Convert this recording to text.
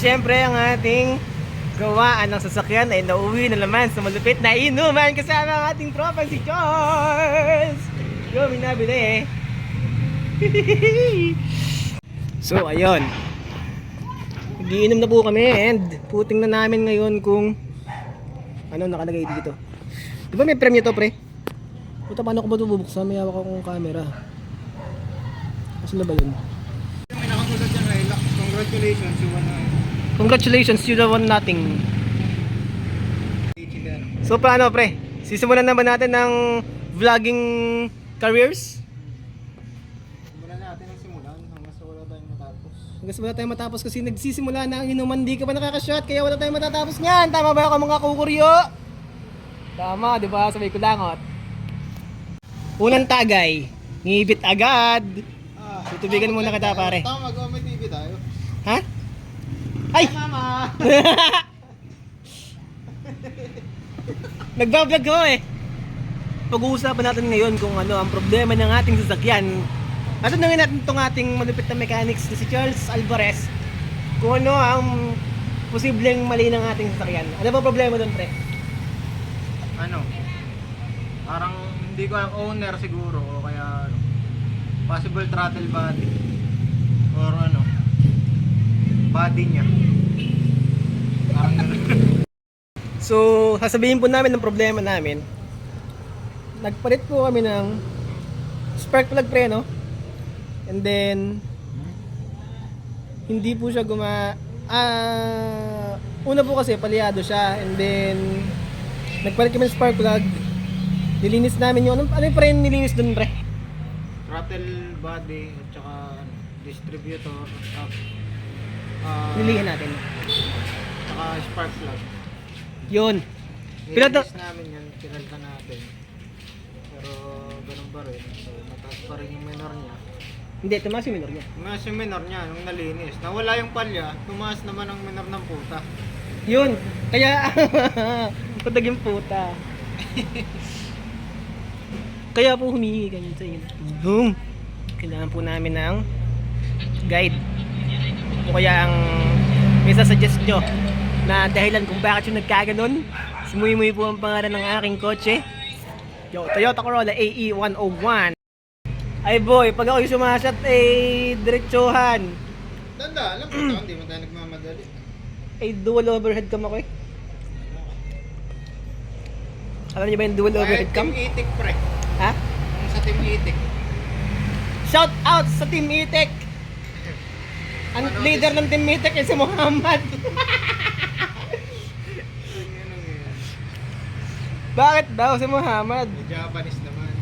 syempre ang ating gawaan ng sasakyan ay nauwi na naman sa malupit na inuman kasama ang ating tropa si Charles. Yo, may nabili eh. So, ayun. Nagiinom na po kami and puting na namin ngayon kung ano nakalagay dito. Di ba may premyo to, pre? Puta, paano ko ba ito bubuksan? May hawak akong camera. Kasi na ba yun? May nakagulat dyan, Relax. Congratulations, you won. Congratulations, you the one nothing. So paano, pre? Sisimulan na ba natin ng vlogging careers? Simulan natin ang simulan hanggang sa wala tayong matapos. Hanggang wala tayong matapos kasi nagsisimula na ang inuman, di ka pa nakakashot kaya wala tayong matatapos niyan. Tama ba ako mga kukuryo? Tama, di ba? Sabay ko langot. Unang tagay, ngibit agad. Tutubigan muna kita, pare. Tama, mag-may TV tayo. Ha? Ay! Mama! Nagbablog ko eh. Pag-uusapan natin ngayon kung ano ang problema ng ating sasakyan. At tanungin natin itong ating malupit na mechanics na si Charles Alvarez kung ano ang posibleng mali ng ating sasakyan. Ano ba problema doon, pre? Ano? Parang hindi ko alam, owner siguro o kaya ano, possible throttle body or ano, body niya. Parang ganun. So, sasabihin po namin ng problema namin. Nagpalit po kami ng spark plug, pre, no? And then hindi po siya una po kasi palyado siya, and then nagpalit kami ng spark plug. Nilinis namin yung ano yung pre nilinis doon, pre? Throttle body at saka ano, distributor at Nilihan natin. saka spark plug. Yun. Pilot Nilinis namin yan, pinalta natin. Pero ganun pa rin. So mataas pa rin yung minor niya. Hindi, tumaas yung minor niya. Tumaas yung minor niya nung nalinis. Nawala yung palya, tumaas naman ang minor ng puta. Yun. Kaya patag yung puta. Kaya po humihingi ganyan sa inyo. Boom. Kailangan po namin ng guide. O kaya ang may sasuggest nyo na dahilan kung bakit yung nagkaganon. Sumuy-muy po ang pangalan ng aking kotse. Yo, Toyota Corolla AE 101. Ay boy, pag ako'y sumasat diretsuhan. Tanda, alam mo ito, hindi mo tayo nagmamadali. Dual overhead cam ako eh. Alam niyo ba yung dual overhead cam? Team Itik, pre. Ha? Yung sa Team Itik. Shout out sa Team Itek! Ang leader ng Team Itek ay si Muhammad. Bakit daw si Muhammad? Japanese naman.